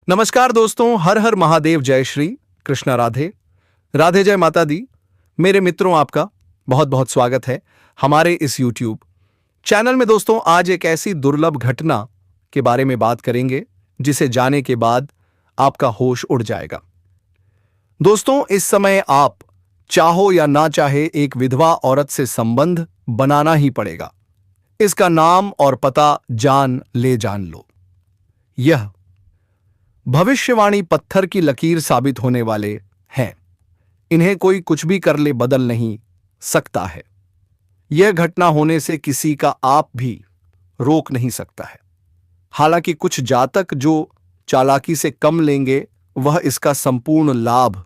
नमस्कार दोस्तों, हर हर महादेव, जय श्री कृष्णा, राधे राधे, जय माता दी। मेरे मित्रों, आपका बहुत बहुत स्वागत है हमारे इस YouTube चैनल में। दोस्तों, आज एक ऐसी दुर्लभ घटना के बारे में बात करेंगे जिसे जाने के बाद आपका होश उड़ जाएगा। दोस्तों, इस समय आप चाहो या ना चाहे एक विधवा औरत से संबंध बनाना ही पड़ेगा। इसका नाम और पता जान लो। यह भविष्यवाणी पत्थर की लकीर साबित होने वाले हैं। इन्हें कोई कुछ भी कर ले बदल नहीं सकता है। यह घटना होने से किसी का आप भी रोक नहीं सकता है। हालांकि कुछ जातक जो चालाकी से कम लेंगे वह इसका संपूर्ण लाभ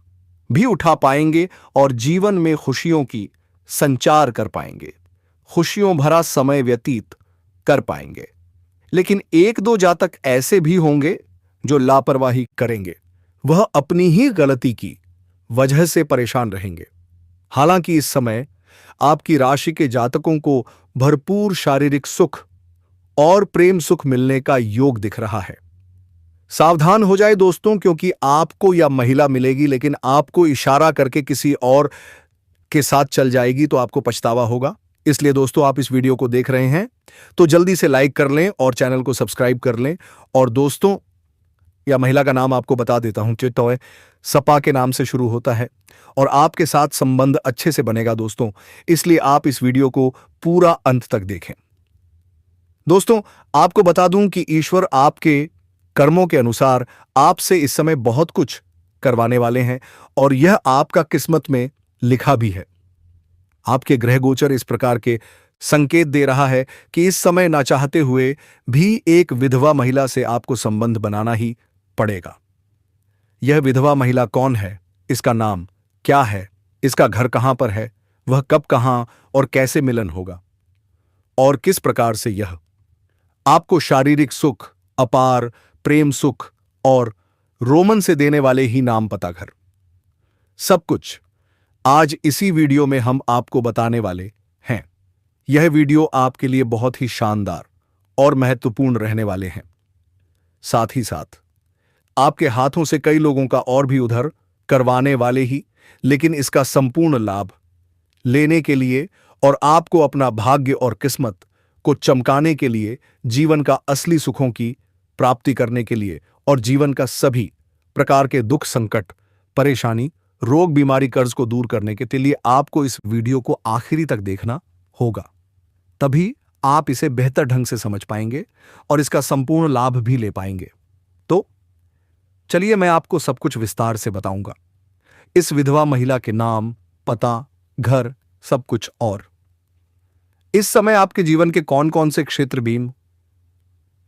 भी उठा पाएंगे और जीवन में खुशियों की संचार कर पाएंगे, खुशियों भरा समय व्यतीत कर पाएंगे। लेकिन एक दो जातक ऐसे भी होंगे जो लापरवाही करेंगे, वह अपनी ही गलती की वजह से परेशान रहेंगे। हालांकि इस समय आपकी राशि के जातकों को भरपूर शारीरिक सुख और प्रेम सुख मिलने का योग दिख रहा है। सावधान हो जाए दोस्तों, क्योंकि आपको यह महिला मिलेगी लेकिन आपको इशारा करके किसी और के साथ चल जाएगी तो आपको पछतावा होगा। इसलिए दोस्तों, आप इस वीडियो को देख रहे हैं तो जल्दी से लाइक कर लें और चैनल को सब्सक्राइब कर लें। और दोस्तों, या महिला का नाम आपको बता देता हूं, चित्तौय सपा के नाम से शुरू होता है और आपके साथ संबंध अच्छे से बनेगा दोस्तों। इसलिए आप इस वीडियो को पूरा अंत तक देखें। दोस्तों, आपको बता दूं कि ईश्वर आपके कर्मों के अनुसार आपसे इस समय बहुत कुछ करवाने वाले हैं और यह आपका किस्मत में लिखा भी है। आपके ग्रह गोचर इस प्रकार के संकेत दे रहा है कि इस समय ना चाहते हुए भी एक विधवा महिला से आपको संबंध बनाना ही पड़ेगा। यह विधवा महिला कौन है, इसका नाम क्या है, इसका घर कहां पर है, वह कब कहां और कैसे मिलन होगा और किस प्रकार से यह आपको शारीरिक सुख, अपार प्रेम सुख और रोमन से देने वाले ही नाम, पता, घर, सब कुछ आज इसी वीडियो में हम आपको बताने वाले हैं। यह वीडियो आपके लिए बहुत ही शानदार और महत्वपूर्ण रहने वाले हैं। साथ ही साथ आपके हाथों से कई लोगों का और भी उधर करवाने वाले ही, लेकिन इसका संपूर्ण लाभ लेने के लिए और आपको अपना भाग्य और किस्मत को चमकाने के लिए, जीवन का असली सुखों की प्राप्ति करने के लिए और जीवन का सभी प्रकार के दुख, संकट, परेशानी, रोग, बीमारी, कर्ज को दूर करने के लिए आपको इस वीडियो को आखिरी तक देखना होगा। तभी आप इसे बेहतर ढंग से समझ पाएंगे और इसका संपूर्ण लाभ भी ले पाएंगे। तो चलिए मैं आपको सब कुछ विस्तार से बताऊंगा। इस विधवा महिला के नाम, पता, घर, सब कुछ। और इस समय आपके जीवन के कौन कौन से क्षेत्र बीम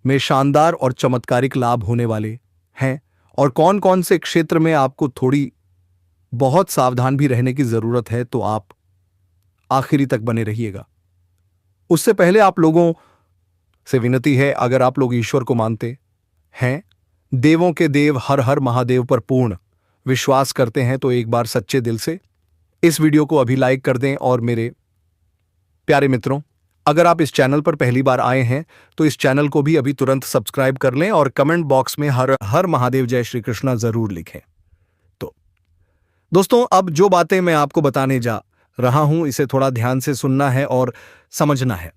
में शानदार और चमत्कारिक लाभ होने वाले हैं और कौन कौन से क्षेत्र में आपको थोड़ी बहुत सावधान भी रहने की जरूरत है, तो आप आखिरी तक बने रहिएगा। उससे पहले आप लोगों से विनती है, अगर आप लोग ईश्वर को मानते हैं, देवों के देव हर हर महादेव पर पूर्ण विश्वास करते हैं, तो एक बार सच्चे दिल से इस वीडियो को अभी लाइक कर दें। और मेरे प्यारे मित्रों, अगर आप इस चैनल पर पहली बार आए हैं तो इस चैनल को भी अभी तुरंत सब्सक्राइब कर लें और कमेंट बॉक्स में हर हर महादेव, जय श्री कृष्णा जरूर लिखें। तो दोस्तों, अब जो बातें मैं आपको बताने जा रहा हूं, इसे थोड़ा ध्यान से सुनना है और समझना है।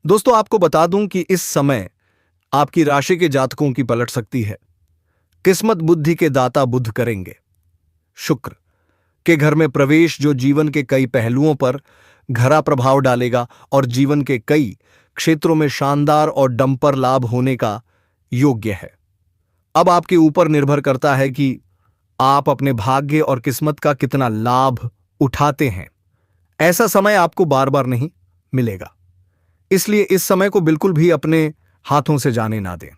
दोस्तों, आपको बता दूं कि इस समय आपकी राशि के जातकों की पलट सकती है। किस्मत बुद्धि के दाता बुध करेंगे। शुक्र के घर में प्रवेश जो जीवन के कई पहलुओं पर गहरा प्रभाव डालेगा और जीवन के कई क्षेत्रों में शानदार और डंपर लाभ होने का योग्य है। अब आपके ऊपर निर्भर करता है कि आप अपने भाग्य और किस्मत का कितना लाभ उठाते हैं। ऐसा समय आपको बार बार नहीं मिलेगा, इसलिए इस समय को बिल्कुल भी अपने हाथों से जाने ना दें।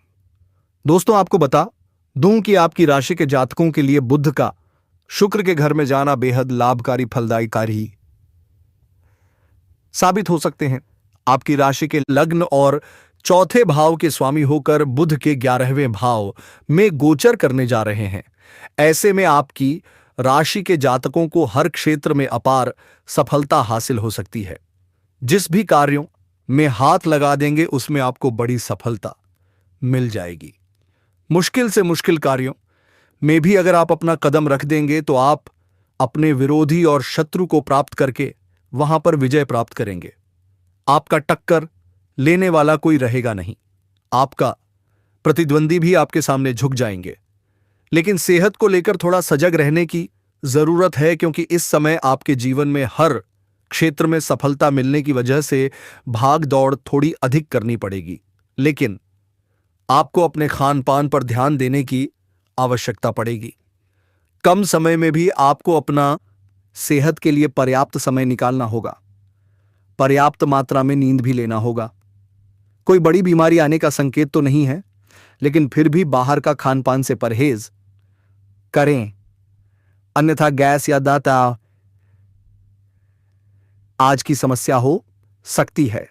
दोस्तों, आपको बता दूं कि आपकी राशि के जातकों के लिए बुध का शुक्र के घर में जाना बेहद लाभकारी, फलदायकारी साबित हो सकते हैं। आपकी राशि के लग्न और चौथे भाव के स्वामी होकर बुध के 11वें भाव में गोचर करने जा रहे हैं। ऐसे में आपकी राशि के जातकों को हर क्षेत्र में अपार सफलता हासिल हो सकती है। जिस भी कार्यों में हाथ लगा देंगे उसमें आपको बड़ी सफलता मिल जाएगी। मुश्किल से मुश्किल कार्यों में भी अगर आप अपना कदम रख देंगे तो आप अपने विरोधी और शत्रु को प्राप्त करके वहां पर विजय प्राप्त करेंगे। आपका टक्कर लेने वाला कोई रहेगा नहीं। आपका प्रतिद्वंदी भी आपके सामने झुक जाएंगे। लेकिन सेहत को लेकर थोड़ा सजग रहने की जरूरत है, क्योंकि इस समय आपके जीवन में हर क्षेत्र में सफलता मिलने की वजह से भाग दौड़ थोड़ी अधिक करनी पड़ेगी। लेकिन आपको अपने खान पान पर ध्यान देने की आवश्यकता पड़ेगी। कम समय में भी आपको अपना सेहत के लिए पर्याप्त समय निकालना होगा। पर्याप्त मात्रा में नींद भी लेना होगा। कोई बड़ी बीमारी आने का संकेत तो नहीं है, लेकिन फिर भी बाहर का खान पान से परहेज करें, अन्यथा गैस या दांत आज की समस्या हो सकती है।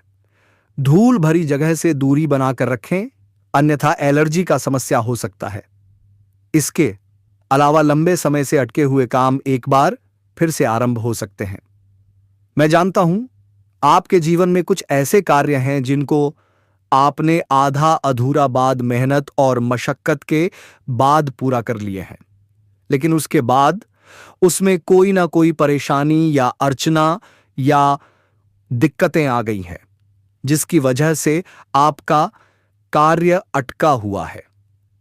धूल भरी जगह से दूरी बनाकर रखें, अन्यथा एलर्जी का समस्या हो सकता है। इसके अलावा लंबे समय से अटके हुए काम एक बार फिर से आरंभ हो सकते हैं। मैं जानता हूं आपके जीवन में कुछ ऐसे कार्य हैं जिनको आपने आधा अधूरा बाद मेहनत और मशक्कत के बाद पूरा कर लिए हैं, लेकिन उसके बाद उसमें कोई ना कोई परेशानी या अर्चना या दिक्कतें आ गई हैं, जिसकी वजह से आपका कार्य अटका हुआ है।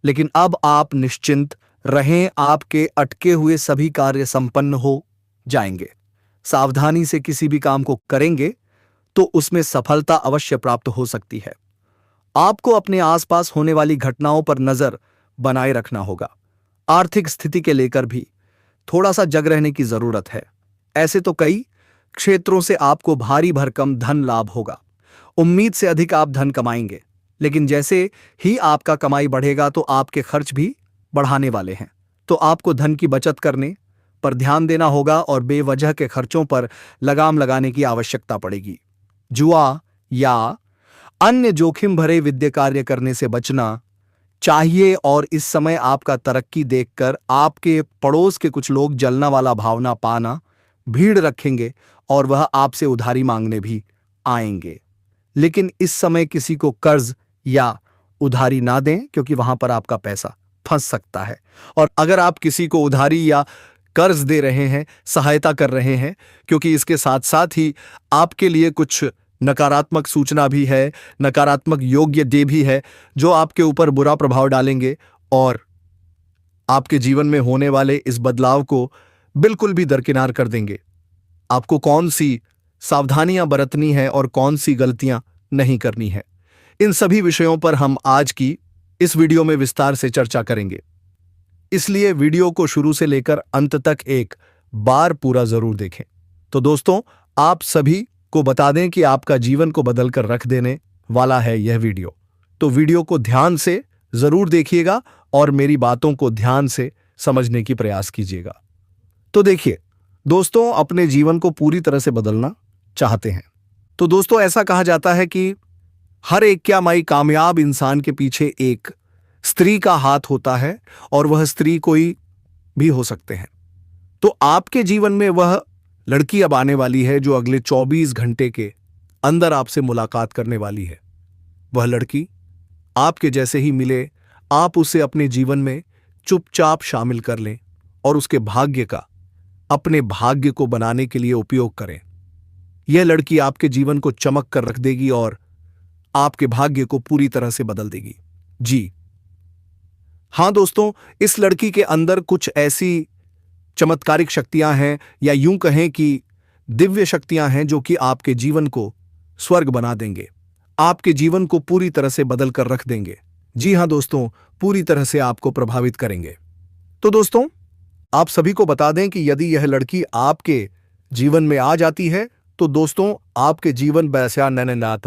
लेकिन अब आप निश्चिंत रहें, आपके अटके हुए सभी कार्य संपन्न हो जाएंगे। सावधानी से किसी भी काम को करेंगे तो उसमें सफलता अवश्य प्राप्त हो सकती है। आपको अपने आसपास होने वाली घटनाओं पर नजर बनाए रखना होगा। आर्थिक स्थिति के लेकर भी थोड़ा सा जग रहने की जरूरत है। ऐसे तो कई क्षेत्रों से आपको भारी भरकम धन लाभ होगा। उम्मीद से अधिक आप धन कमाएंगे, लेकिन जैसे ही आपका कमाई बढ़ेगा तो आपके खर्च भी बढ़ाने वाले हैं। तो आपको धन की बचत करने पर ध्यान देना होगा और बेवजह के खर्चों पर लगाम लगाने की आवश्यकता पड़ेगी। जुआ या अन्य जोखिम भरे वित्तीय कार्य करने से बचना चाहिए। और इस समय आपका तरक्की देखकर आपके पड़ोस के कुछ लोग जलना वाला भावना पाना भीड़ रखेंगे और वह आपसे उधारी मांगने भी आएंगे। लेकिन इस समय किसी को कर्ज या उधारी ना दें, क्योंकि वहां पर आपका पैसा फंस सकता है। और अगर आप किसी को उधारी या कर्ज दे रहे हैं, सहायता कर रहे हैं, क्योंकि इसके साथ साथ ही आपके लिए कुछ नकारात्मक सूचना भी है, नकारात्मक योग्य दे भी है, जो आपके ऊपर बुरा प्रभाव डालेंगे और आपके जीवन में होने वाले इस बदलाव को बिल्कुल भी दरकिनार कर देंगे। आपको कौन सी सावधानियां बरतनी है और कौन सी गलतियां नहीं करनी है, इन सभी विषयों पर हम आज की इस वीडियो में विस्तार से चर्चा करेंगे। इसलिए वीडियो को शुरू से लेकर अंत तक एक बार पूरा जरूर देखें। तो दोस्तों, आप सभी को बता दें कि आपका जीवन को बदलकर रख देने वाला है यह वीडियो। तो वीडियो को ध्यान से जरूर देखिएगा और मेरी बातों को ध्यान से समझने की प्रयास कीजिएगा। तो देखिए दोस्तों, अपने जीवन को पूरी तरह से बदलना चाहते हैं तो दोस्तों, ऐसा कहा जाता है कि हर एक क्या माई कामयाब इंसान के पीछे एक स्त्री का हाथ होता है, और वह स्त्री कोई भी हो सकते हैं। तो आपके जीवन में वह लड़की अब आने वाली है जो अगले 24 घंटे के अंदर आपसे मुलाकात करने वाली है। वह लड़की आपके जैसे ही मिले, आप उसे अपने जीवन में चुपचाप शामिल कर लें और उसके भाग्य का अपने भाग्य को बनाने के लिए उपयोग करें। यह लड़की आपके जीवन को चमक कर रख देगी और आपके भाग्य को पूरी तरह से बदल देगी। जी हां दोस्तों, इस लड़की के अंदर कुछ ऐसी चमत्कारिक शक्तियां हैं, या यूं कहें कि दिव्य शक्तियां हैं, जो कि आपके जीवन को स्वर्ग बना देंगे, आपके जीवन को पूरी तरह से बदल कर रख देंगे। जी हां दोस्तों, पूरी तरह से आपको प्रभावित करेंगे। तो दोस्तों, आप सभी को बता दें कि यदि यह लड़की आपके जीवन में आ जाती है तो दोस्तों, आपके जीवन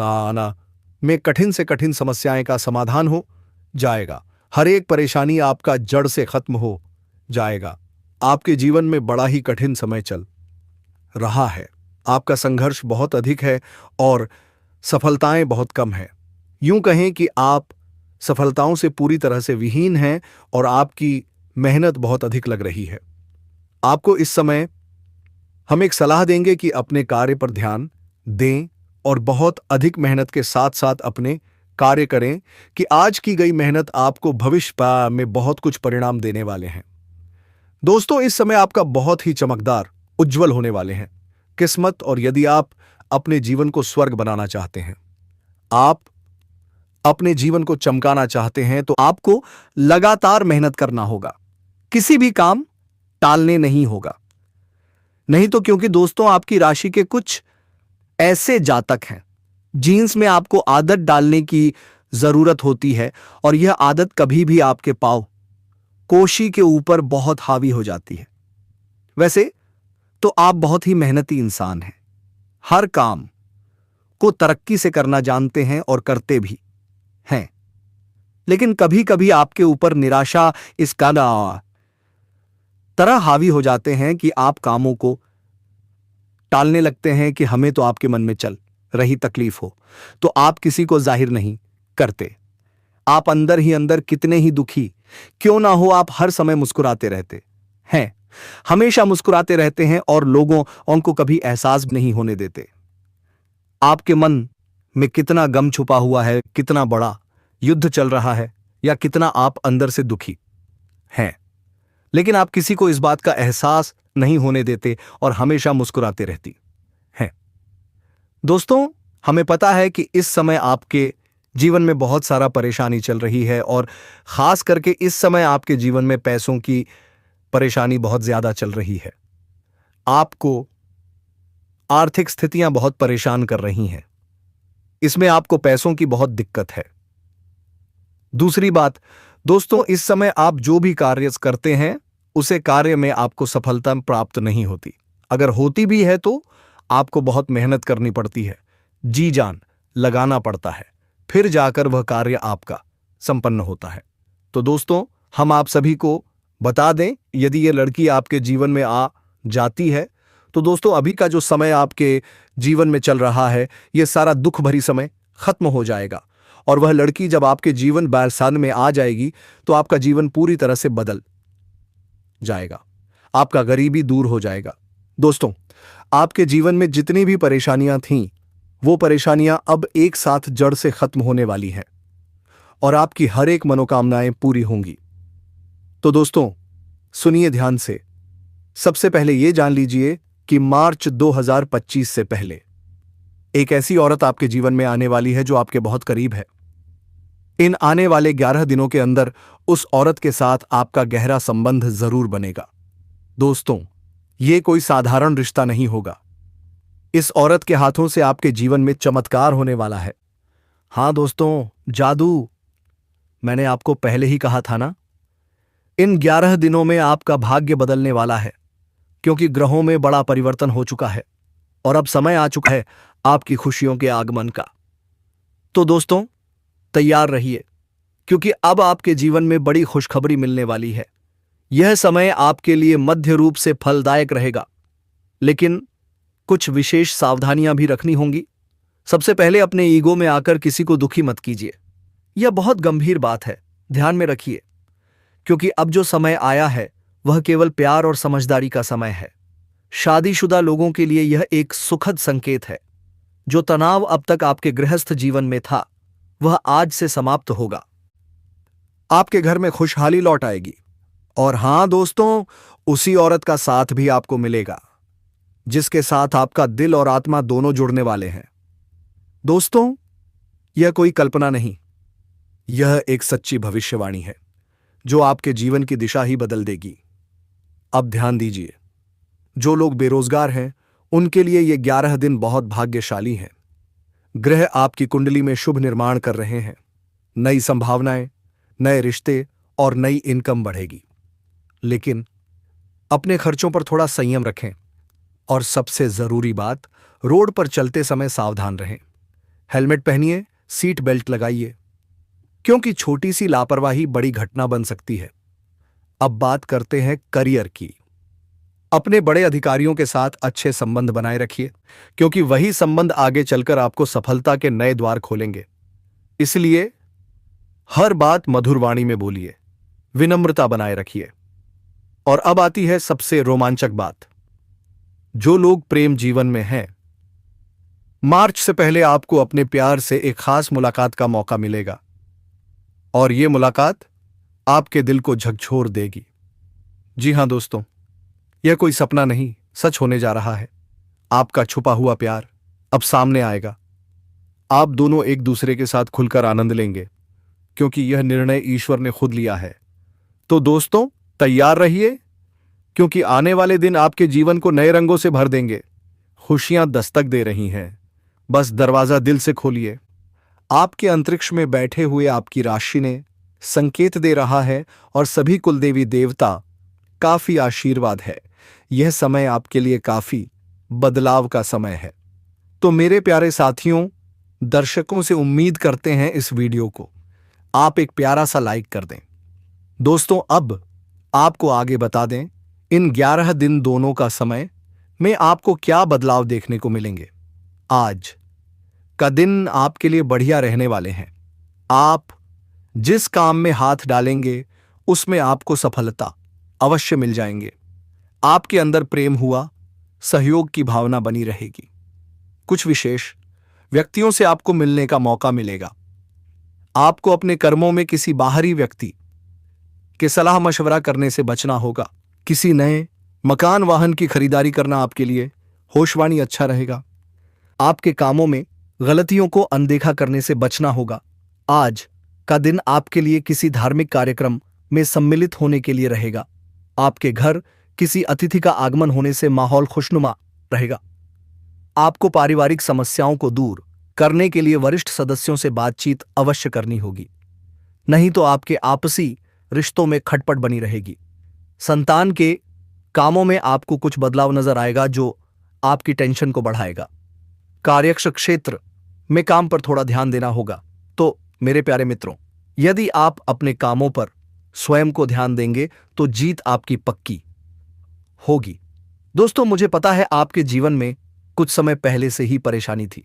आना में कठिन से कठिन समस्याएं का समाधान हो जाएगा। हर एक परेशानी आपका जड़ से खत्म हो जाएगा। आपके जीवन में बड़ा ही कठिन समय चल रहा है, आपका संघर्ष बहुत अधिक है और सफलताएं बहुत कम हैं। यूं कहें कि आप सफलताओं से पूरी तरह से विहीन हैं और आपकी मेहनत बहुत अधिक लग रही है। आपको इस समय हम एक सलाह देंगे कि अपने कार्य पर ध्यान दें और बहुत अधिक मेहनत के साथ साथ अपने कार्य करें कि आज की गई मेहनत आपको भविष्य में बहुत कुछ परिणाम देने वाले हैं। दोस्तों, इस समय आपका बहुत ही चमकदार, उज्जवल होने वाले हैं किस्मत। और यदि आप अपने जीवन को स्वर्ग बनाना चाहते हैं, आप अपने जीवन को चमकाना चाहते हैं, तो आपको लगातार मेहनत करना होगा। किसी भी काम टालने नहीं होगा। नहीं तो क्योंकि दोस्तों, आपकी राशि के कुछ ऐसे जातक हैं, जीन्स में आपको आदत डालने की जरूरत होती है और यह आदत कभी भी आपके पांव कोशी के ऊपर बहुत हावी हो जाती है। वैसे तो आप बहुत ही मेहनती इंसान हैं, हर काम को तरक्की से करना जानते हैं और करते भी हैं। लेकिन कभी कभी आपके ऊपर निराशा इसका तरह हावी हो जाते हैं कि आप कामों को टालने लगते हैं कि हमें तो आपके मन में चल रही तकलीफ हो तो आप किसी को जाहिर नहीं करते। आप अंदर ही अंदर कितने ही दुखी क्यों ना हो, आप हर समय मुस्कुराते रहते हैं, हमेशा मुस्कुराते रहते हैं और लोगों उनको कभी एहसास नहीं होने देते। आपके मन में कितना गम छुपा हुआ है, कितना बड़ा युद्ध चल रहा है, या कितना आप अंदर से दुखी हैं, लेकिन आप किसी को इस बात का एहसास नहीं होने देते और हमेशा मुस्कुराते रहती हैं। दोस्तों, हमें पता है कि इस समय आपके जीवन में बहुत सारा परेशानी चल रही है और खास करके इस समय आपके जीवन में पैसों की परेशानी बहुत ज्यादा चल रही है। आपको आर्थिक स्थितियां बहुत परेशान कर रही हैं। इसमें आपको पैसों की बहुत दिक्कत है। दूसरी बात दोस्तों, इस समय आप जो भी कार्य करते हैं उसे कार्य में आपको सफलता प्राप्त नहीं होती। अगर होती भी है तो आपको बहुत मेहनत करनी पड़ती है, जी जान लगाना पड़ता है, फिर जाकर वह कार्य आपका संपन्न होता है। तो दोस्तों, हम आप सभी को बता दें, यदि ये लड़की आपके जीवन में आ जाती है तो दोस्तों, अभी का जो समय आपके जीवन में चल रहा है, ये सारा दुख भरी समय खत्म हो जाएगा और वह लड़की जब आपके जीवन बरसात में आ जाएगी तो आपका जीवन पूरी तरह से बदल जाएगा, आपका गरीबी दूर हो जाएगा। दोस्तों, आपके जीवन में जितनी भी परेशानियां थीं, वो परेशानियां अब एक साथ जड़ से खत्म होने वाली हैं और आपकी हर एक मनोकामनाएं पूरी होंगी। तो दोस्तों, सुनिए ध्यान से। सबसे पहले यह जान लीजिए कि मार्च 2025 से पहले एक ऐसी औरत आपके जीवन में आने वाली है जो आपके बहुत करीब है। इन आने वाले 11 दिनों के अंदर उस औरत के साथ आपका गहरा संबंध जरूर बनेगा। दोस्तों, यह कोई साधारण रिश्ता नहीं होगा। इस औरत के हाथों से आपके जीवन में चमत्कार होने वाला है। हां दोस्तों, जादू। मैंने आपको पहले ही कहा था ना, इन 11 दिनों में आपका भाग्य बदलने वाला है, क्योंकि ग्रहों में बड़ा परिवर्तन हो चुका है और अब समय आ चुका है आपकी खुशियों के आगमन का। तो दोस्तों, तैयार रहिए, क्योंकि अब आपके जीवन में बड़ी खुशखबरी मिलने वाली है। यह समय आपके लिए मध्य रूप से फलदायक रहेगा, लेकिन कुछ विशेष सावधानियां भी रखनी होंगी। सबसे पहले अपने ईगो में आकर किसी को दुखी मत कीजिए। यह बहुत गंभीर बात है, ध्यान में रखिए, क्योंकि अब जो समय आया है वह केवल प्यार और समझदारी का समय है। शादीशुदा लोगों के लिए यह एक सुखद संकेत है। जो तनाव अब तक आपके गृहस्थ जीवन में था वह आज से समाप्त होगा। आपके घर में खुशहाली लौट आएगी। और हां दोस्तों, उसी औरत का साथ भी आपको मिलेगा जिसके साथ आपका दिल और आत्मा दोनों जुड़ने वाले हैं। दोस्तों, यह कोई कल्पना नहीं, यह एक सच्ची भविष्यवाणी है जो आपके जीवन की दिशा ही बदल देगी। अब ध्यान दीजिए, जो लोग बेरोजगार हैं उनके लिए ये 11 दिन बहुत भाग्यशाली हैं। ग्रह आपकी कुंडली में शुभ निर्माण कर रहे हैं। नई संभावनाएं, नए रिश्ते और नई इनकम बढ़ेगी। लेकिन अपने खर्चों पर थोड़ा संयम रखें और सबसे जरूरी बात, रोड पर चलते समय सावधान रहें। हेलमेट पहनिए, सीट बेल्ट लगाइए, क्योंकि छोटी सी लापरवाही बड़ी घटना बन सकती है। अब बात करते हैं करियर की। अपने बड़े अधिकारियों के साथ अच्छे संबंध बनाए रखिए, क्योंकि वही संबंध आगे चलकर आपको सफलता के नए द्वार खोलेंगे। इसलिए हर बात मधुर वाणी में बोलिए, विनम्रता बनाए रखिए। और अब आती है सबसे रोमांचक बात। जो लोग प्रेम जीवन में हैं मार्च से पहले आपको अपने प्यार से एक खास मुलाकात का मौका मिलेगा और ये मुलाकात आपके दिल को झकझोर देगी। जी हां दोस्तों, यह कोई सपना नहीं, सच होने जा रहा है। आपका छुपा हुआ प्यार अब सामने आएगा। आप दोनों एक दूसरे के साथ खुलकर आनंद लेंगे क्योंकि यह निर्णय ईश्वर ने खुद लिया है। तो दोस्तों, तैयार रहिए क्योंकि आने वाले दिन आपके जीवन को नए रंगों से भर देंगे। खुशियां दस्तक दे रही हैं, बस दरवाजा दिल से खोलिए। आपके अंतरिक्ष में बैठे हुए आपकी राशि ने संकेत दे रहा है और सभी कुलदेवी देवता काफी आशीर्वाद है। यह समय आपके लिए काफी बदलाव का समय है। तो मेरे प्यारे साथियों, दर्शकों से उम्मीद करते हैं इस वीडियो को आप एक प्यारा सा लाइक कर दें। दोस्तों, अब आपको आगे बता दें इन 11 दिन दोनों का समय में आपको क्या बदलाव देखने को मिलेंगे। आज का दिन आपके लिए बढ़िया रहने वाले हैं। आप जिस काम में हाथ डालेंगे उसमें आपको सफलता अवश्य मिल जाएंगे। आपके अंदर प्रेम हुआ सहयोग की भावना बनी रहेगी। कुछ विशेष व्यक्तियों से आपको मिलने का मौका मिलेगा। आपको अपने कर्मों में किसी बाहरी व्यक्ति के सलाह मशवरा करने से बचना होगा। किसी नए मकान वाहन की खरीदारी करना आपके लिए होशवाणी अच्छा रहेगा। आपके कामों में गलतियों को अनदेखा करने से बचना होगा। आज का दिन आपके लिए किसी धार्मिक कार्यक्रम में सम्मिलित होने के लिए रहेगा। आपके घर किसी अतिथि का आगमन होने से माहौल खुशनुमा रहेगा। आपको पारिवारिक समस्याओं को दूर करने के लिए वरिष्ठ सदस्यों से बातचीत अवश्य करनी होगी, नहीं तो आपके आपसी रिश्तों में खटपट बनी रहेगी। संतान के कामों में आपको कुछ बदलाव नजर आएगा जो आपकी टेंशन को बढ़ाएगा। कार्यक्षेत्र क्षेत्र में काम पर थोड़ा ध्यान देना होगा। तो मेरे प्यारे मित्रों, यदि आप अपने कामों पर स्वयं को ध्यान देंगे तो जीत आपकी पक्की होगी। दोस्तों, मुझे पता है आपके जीवन में कुछ समय पहले से ही परेशानी थी।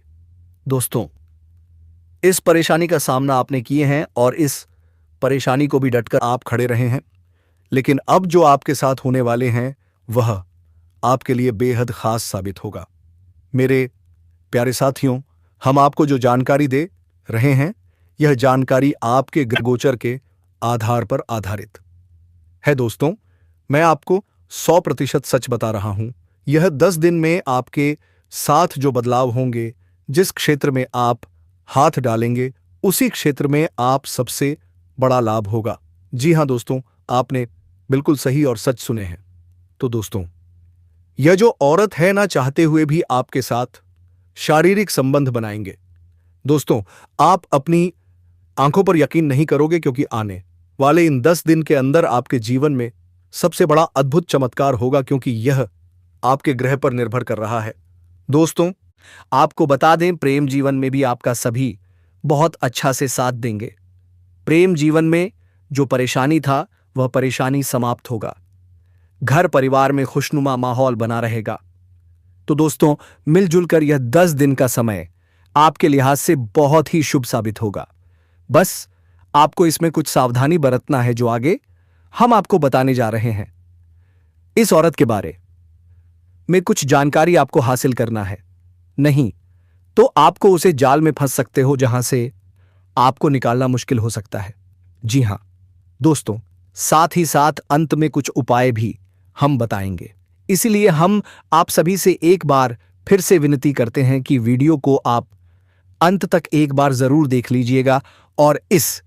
दोस्तों, इस परेशानी का सामना आपने किए हैं और इस परेशानी को भी डटकर आप खड़े रहे हैं। लेकिन अब जो आपके साथ होने वाले हैं वह आपके लिए बेहद खास साबित होगा। मेरे प्यारे साथियों, हम आपको जो जानकारी दे रहे हैं यह जानकारी आपके ग्रह गोचर के आधार पर आधारित है। दोस्तों, मैं आपको 100% सच बता रहा हूं। यह 10 दिन में आपके साथ जो बदलाव होंगे, जिस क्षेत्र में आप हाथ डालेंगे उसी क्षेत्र में आप सबसे बड़ा लाभ होगा। जी हां दोस्तों, आपने बिल्कुल सही और सच सुने हैं। तो दोस्तों, यह जो औरत है ना चाहते हुए भी आपके साथ शारीरिक संबंध बनाएंगे। दोस्तों, आप अपनी आंखों पर यकीन नहीं करोगे क्योंकि आने वाले इन 10 दिन के अंदर आपके जीवन में सबसे बड़ा अद्भुत चमत्कार होगा, क्योंकि यह आपके ग्रह पर निर्भर कर रहा है। दोस्तों, आपको बता दें, प्रेम जीवन में भी आपका सभी बहुत अच्छा से साथ देंगे। प्रेम जीवन में जो परेशानी था वह परेशानी समाप्त होगा। घर परिवार में खुशनुमा माहौल बना रहेगा। तो दोस्तों, मिलजुल कर यह 10 दिन का समय आपके लिहाज से बहुत ही शुभ साबित होगा। बस आपको इसमें कुछ सावधानी बरतना है जो आगे हम आपको बताने जा रहे हैं। इस औरत के बारे में कुछ जानकारी आपको हासिल करना है, नहीं तो आपको उसे जाल में फंस सकते हो जहां से आपको निकालना मुश्किल हो सकता है। जी हां दोस्तों, साथ ही साथ अंत में कुछ उपाय भी हम बताएंगे। इसीलिए हम आप सभी से एक बार फिर से विनती करते हैं कि वीडियो को आप अंत तक एक बार जरूर देख लीजिएगा और इस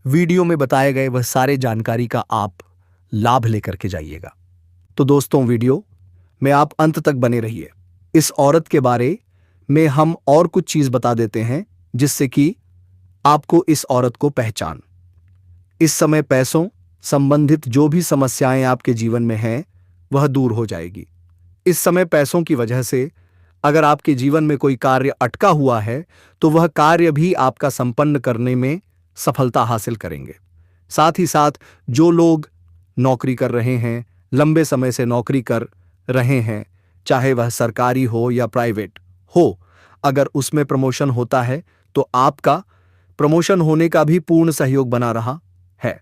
वीडियो में बताए गए वह सारे जानकारी का आप लाभ लेकर के जाइएगा। तो दोस्तों, वीडियो में आप अंत तक बने रहिए। इस औरत के बारे में हम और कुछ चीज बता देते हैं जिससे कि आपको इस औरत को पहचान। इस समय पैसों संबंधित जो भी समस्याएं आपके जीवन में हैं वह दूर हो जाएगी। इस समय पैसों की वजह से अगर आपके जीवन में कोई कार्य अटका हुआ है तो वह कार्य भी आपका संपन्न करने में सफलता हासिल करेंगे। साथ ही साथ जो लोग नौकरी कर रहे हैं, लंबे समय से नौकरी कर रहे हैं, चाहे वह सरकारी हो या प्राइवेट हो, अगर उसमें प्रमोशन होता है तो आपका प्रमोशन होने का भी पूर्ण सहयोग बना रहा है।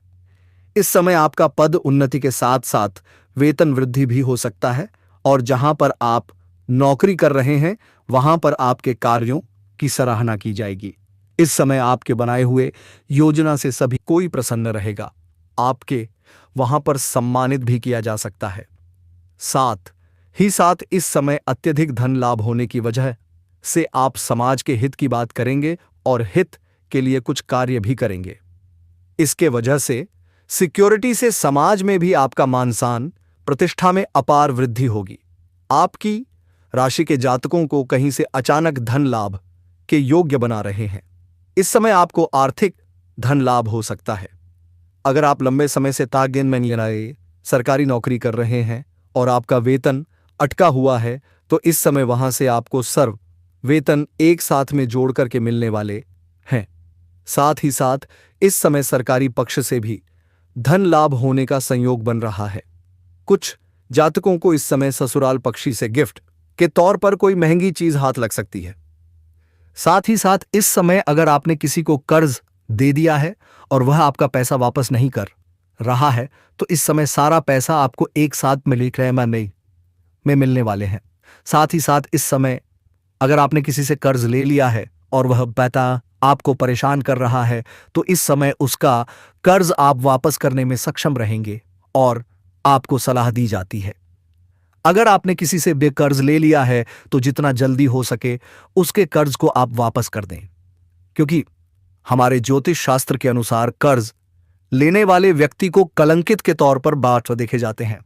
इस समय आपका पद उन्नति के साथ साथ वेतन वृद्धि भी हो सकता है और जहां पर आप नौकरी कर रहे हैं वहां पर आपके कार्यों की सराहना की जाएगी। इस समय आपके बनाए हुए योजना से सभी कोई प्रसन्न रहेगा। आपके वहां पर सम्मानित भी किया जा सकता है। साथ ही साथ इस समय अत्यधिक धन लाभ होने की वजह से आप समाज के हित की बात करेंगे और हित के लिए कुछ कार्य भी करेंगे। इसके वजह से सिक्योरिटी से समाज में भी आपका मान सम्मान प्रतिष्ठा में अपार वृद्धि होगी। आपकी राशि के जातकों को कहीं से अचानक धन लाभ के योग्य बना रहे हैं। इस समय आपको आर्थिक धन लाभ हो सकता है। अगर आप लंबे समय से तागिन में सरकारी नौकरी कर रहे हैं और आपका वेतन अटका हुआ है तो इस समय वहां से आपको सर्व वेतन एक साथ में जोड़ करके मिलने वाले हैं। साथ ही साथ इस समय सरकारी पक्ष से भी धन लाभ होने का संयोग बन रहा है। कुछ जातकों को इस समय ससुराल पक्षी से गिफ्ट के तौर पर कोई महंगी चीज हाथ लग सकती है। साथ ही साथ इस समय अगर आपने किसी को कर्ज दे दिया है और वह आपका पैसा वापस नहीं कर रहा है तो इस समय सारा पैसा आपको एक साथ में मिलने वाले हैं। साथ ही साथ इस समय अगर आपने किसी से कर्ज ले लिया है और वह पैसा आपको परेशान कर रहा है तो इस समय उसका कर्ज आप वापस करने में सक्षम रहेंगे और आपको सलाह दी जाती है। अगर आपने किसी से बेकर्ज ले लिया है तो जितना जल्दी हो सके उसके कर्ज को आप वापस कर दें, क्योंकि हमारे ज्योतिष शास्त्र के अनुसार कर्ज लेने वाले व्यक्ति को कलंकित के तौर पर बात देखे जाते हैं।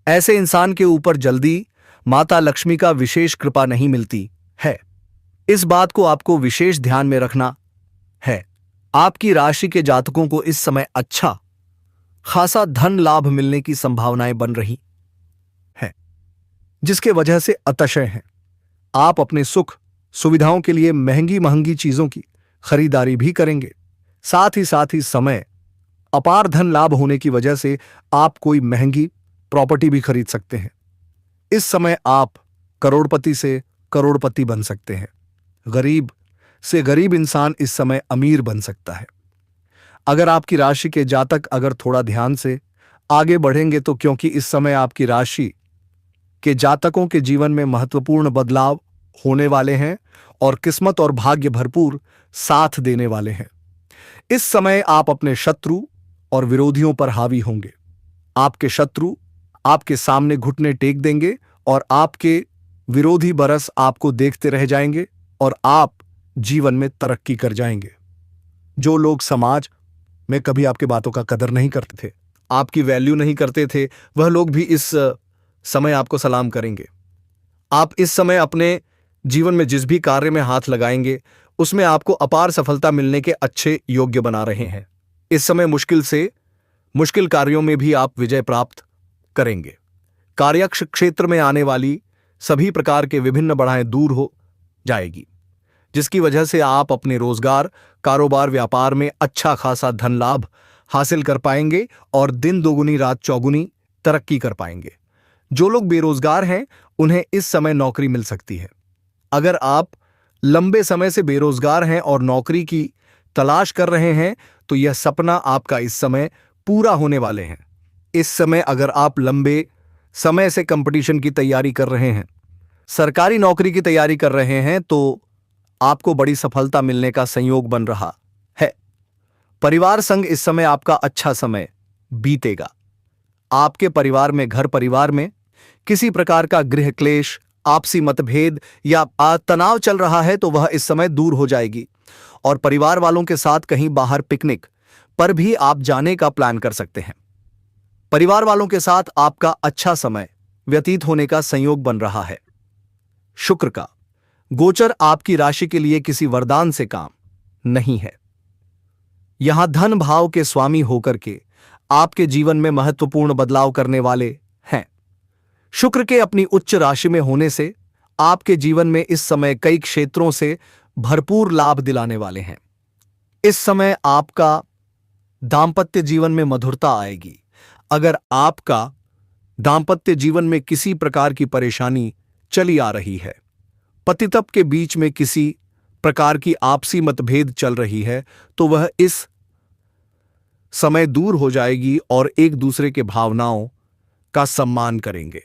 ऐसे इंसान के ऊपर जल्दी माता लक्ष्मी का विशेष कृपा नहीं मिलती है। इस बात को आपको विशेष ध्यान में रखना है। आपकी राशि के जातकों को इस समय अच्छा खासा धन लाभ मिलने की संभावनाएं बन रही है, जिसके वजह से अतिशय है। आप अपने सुख सुविधाओं के लिए महंगी महंगी चीजों की खरीदारी भी करेंगे। साथ ही समय अपार धन लाभ होने की वजह से आप कोई महंगी प्रॉपर्टी भी खरीद सकते हैं। इस समय आप करोड़पति से करोड़पति बन सकते हैं। गरीब से गरीब इंसान इस समय अमीर बन सकता है। अगर आपकी राशि के जातक अगर थोड़ा ध्यान से आगे बढ़ेंगे तो, क्योंकि इस समय आपकी राशि के जातकों के जीवन में महत्वपूर्ण बदलाव होने वाले हैं और किस्मत और भाग्य भरपूर साथ देने वाले हैं। इस समय आप अपने शत्रु और विरोधियों पर हावी होंगे। आपके शत्रु आपके सामने घुटने टेक देंगे और आपके विरोधी बरस आपको देखते रह जाएंगे और आप जीवन में तरक्की कर जाएंगे। जो लोग समाज में कभी आपके बातों का कदर नहीं करते थे, आपकी वैल्यू नहीं करते थे, वह लोग भी इस समय आपको सलाम करेंगे। आप इस समय अपने जीवन में जिस भी कार्य में हाथ लगाएंगे उसमें आपको अपार सफलता मिलने के अच्छे योग्य बना रहे हैं। इस समय मुश्किल से मुश्किल कार्यों में भी आप विजय प्राप्त करेंगे। कार्यक्ष क्षेत्र में आने वाली सभी प्रकार के विभिन्न बाधाएं दूर हो जाएगी, जिसकी वजह से आप अपने रोजगार कारोबार व्यापार में अच्छा खासा धन लाभ हासिल कर पाएंगे और दिन दोगुनी रात चौगुनी तरक्की कर पाएंगे। जो लोग बेरोजगार हैं उन्हें इस समय नौकरी मिल सकती है। अगर आप लंबे समय से बेरोजगार हैं और नौकरी की तलाश कर रहे हैं तो यह सपना आपका इस समय पूरा होने वाले हैं। इस समय अगर आप लंबे समय से कंपटीशन की तैयारी कर रहे हैं, सरकारी नौकरी की तैयारी कर रहे हैं तो आपको बड़ी सफलता मिलने का संयोग बन रहा है। परिवार संग इस समय आपका अच्छा समय बीतेगा। आपके परिवार में घर परिवार में किसी प्रकार का गृह क्लेश आपसी मतभेद या तनाव चल रहा है तो वह इस समय दूर हो जाएगी और परिवार वालों के साथ कहीं बाहर पिकनिक पर भी आप जाने का प्लान कर सकते हैं। परिवार वालों के साथ आपका अच्छा समय व्यतीत होने का संयोग बन रहा है। शुक्र का गोचर आपकी राशि के लिए किसी वरदान से काम नहीं है। यहां धन भाव के स्वामी होकर के आपके जीवन में महत्वपूर्ण बदलाव करने वाले हैं। शुक्र के अपनी उच्च राशि में होने से आपके जीवन में इस समय कई क्षेत्रों से भरपूर लाभ दिलाने वाले हैं। इस समय आपका दांपत्य जीवन में मधुरता आएगी। अगर आपका दांपत्य जीवन में किसी प्रकार की परेशानी चली आ रही है, पतितप के बीच में किसी प्रकार की आपसी मतभेद चल रही है, तो वह इस समय दूर हो जाएगी और एक दूसरे के भावनाओं का सम्मान करेंगे।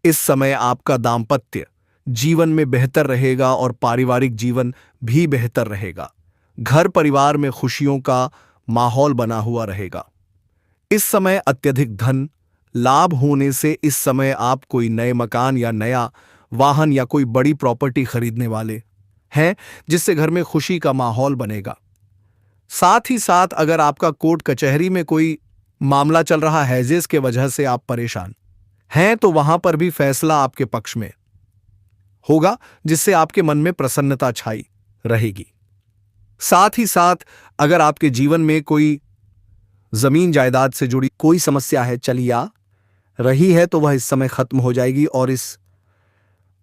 इस समय आपका दांपत्य जीवन में बेहतर रहेगा और पारिवारिक जीवन भी बेहतर रहेगा। घर परिवार में खुशियों का माहौल बना हुआ रहेगा। इस समय अत्यधिक धन लाभ होने से इस समय आप कोई नए मकान या नया वाहन या कोई बड़ी प्रॉपर्टी खरीदने वाले हैं, जिससे घर में खुशी का माहौल बनेगा। साथ ही साथ अगर आपका कोर्ट कचहरी में कोई मामला चल रहा है जिसके वजह से आप परेशान हैं, तो वहां पर भी फैसला आपके पक्ष में होगा, जिससे आपके मन में प्रसन्नता छाई रहेगी। साथ ही साथ अगर आपके जीवन में कोई जमीन जायदाद से जुड़ी कोई समस्या है चली आ रही है, तो वह इस समय खत्म हो जाएगी और इस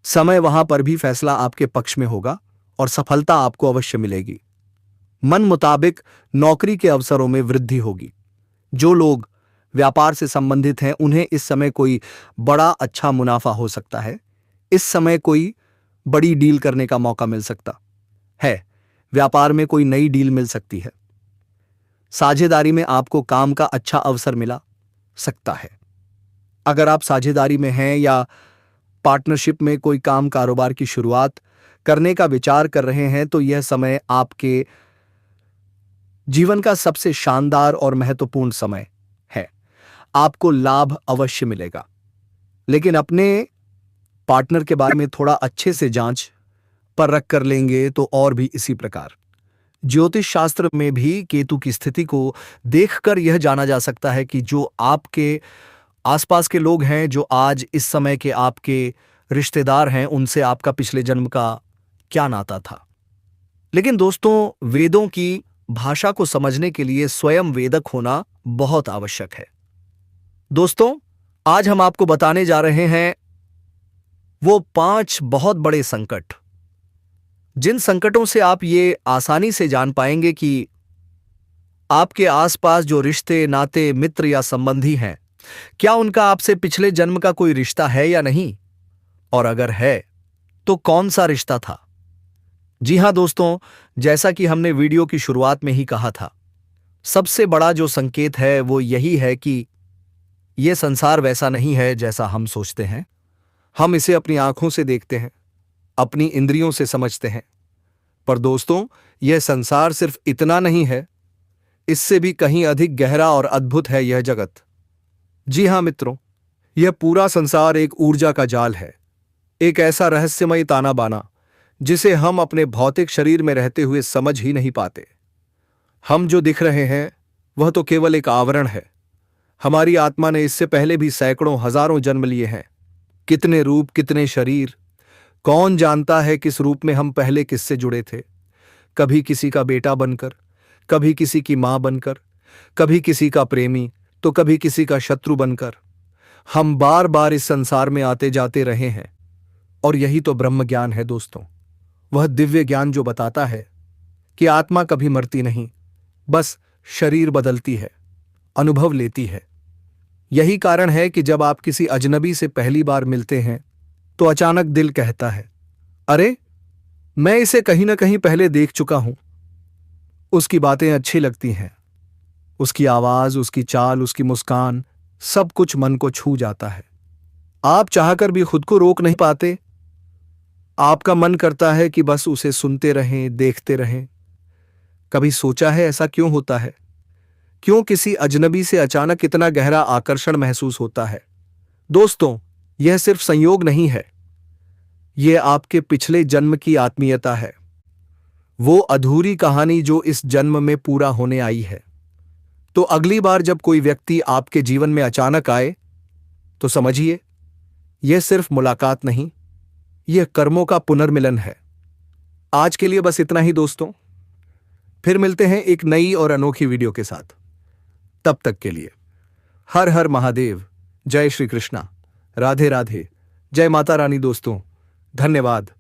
समय वहां पर भी फैसला आपके पक्ष में होगा और सफलता आपको अवश्य मिलेगी। मन मुताबिक नौकरी के अवसरों में वृद्धि होगी। जो लोग व्यापार से संबंधित हैं उन्हें इस समय कोई बड़ा अच्छा मुनाफा हो सकता है। इस समय कोई बड़ी डील करने का मौका मिल सकता है। व्यापार में कोई नई डील मिल सकती है। साझेदारी में आपको काम का अच्छा अवसर मिला सकता है। अगर आप साझेदारी में हैं या पार्टनरशिप में कोई काम कारोबार की शुरुआत करने का विचार कर रहे हैं, तो यह समय आपके जीवन का सबसे शानदार और महत्वपूर्ण समय है। आपको लाभ अवश्य मिलेगा, लेकिन अपने पार्टनर के बारे में थोड़ा अच्छे से जांच परख कर लेंगे तो और भी इसी प्रकार। ज्योतिष शास्त्र में भी केतु की स्थिति को देखकर यह जाना जा सकता है कि जो आपके आसपास के लोग हैं, जो आज इस समय के आपके रिश्तेदार हैं, उनसे आपका पिछले जन्म का क्या नाता था। लेकिन दोस्तों, वेदों की भाषा को समझने के लिए स्वयं वेदक होना बहुत आवश्यक है। दोस्तों, आज हम आपको बताने जा रहे हैं वो 5 बहुत बड़े संकट, जिन संकटों से आप ये आसानी से जान पाएंगे कि आपके आसपास जो रिश्ते नाते मित्र या संबंधी हैं, क्या उनका आपसे पिछले जन्म का कोई रिश्ता है या नहीं, और अगर है तो कौन सा रिश्ता था। जी हां दोस्तों, जैसा कि हमने वीडियो की शुरुआत में ही कहा था, सबसे बड़ा जो संकेत है वो यही है कि यह संसार वैसा नहीं है जैसा हम सोचते हैं। हम इसे अपनी आंखों से देखते हैं, अपनी इंद्रियों से समझते हैं, पर दोस्तों, यह संसार सिर्फ इतना नहीं है, इससे भी कहीं अधिक गहरा और अद्भुत है यह जगत। जी हां मित्रों, यह पूरा संसार एक ऊर्जा का जाल है, एक ऐसा रहस्यमय ताना बाना जिसे हम अपने भौतिक शरीर में रहते हुए समझ ही नहीं पाते। हम जो दिख रहे हैं वह तो केवल एक आवरण है। हमारी आत्मा ने इससे पहले भी सैकड़ों हजारों जन्म लिए हैं। कितने रूप, कितने शरीर, कौन जानता है किस रूप में हम पहले किससे जुड़े थे। कभी किसी का बेटा बनकर, कभी किसी की मां बनकर, कभी किसी का प्रेमी, तो कभी किसी का शत्रु बनकर हम बार बार इस संसार में आते जाते रहे हैं। और यही तो ब्रह्म ज्ञान है दोस्तों, वह दिव्य ज्ञान जो बताता है कि आत्मा कभी मरती नहीं, बस शरीर बदलती है, अनुभव लेती है। यही कारण है कि जब आप किसी अजनबी से पहली बार मिलते हैं तो अचानक दिल कहता है, अरे मैं इसे कहीं ना कहीं पहले देख चुका हूं। उसकी बातें अच्छी लगती हैं, उसकी आवाज, उसकी चाल, उसकी मुस्कान, सब कुछ मन को छू जाता है। आप चाहकर भी खुद को रोक नहीं पाते। आपका मन करता है कि बस उसे सुनते रहें, देखते रहें। कभी सोचा है ऐसा क्यों होता है? क्यों किसी अजनबी से अचानक इतना गहरा आकर्षण महसूस होता है? दोस्तों, यह सिर्फ संयोग नहीं है, यह आपके पिछले जन्म की आत्मीयता है, वो अधूरी कहानी जो इस जन्म में पूरा होने आई है। तो अगली बार जब कोई व्यक्ति आपके जीवन में अचानक आए तो समझिए, यह सिर्फ मुलाकात नहीं, यह कर्मों का पुनर्मिलन है। आज के लिए बस इतना ही दोस्तों, फिर मिलते हैं एक नई और अनोखी वीडियो के साथ। तब तक के लिए हर हर महादेव, जय श्री कृष्णा, राधे राधे, जय माता रानी। दोस्तों, धन्यवाद।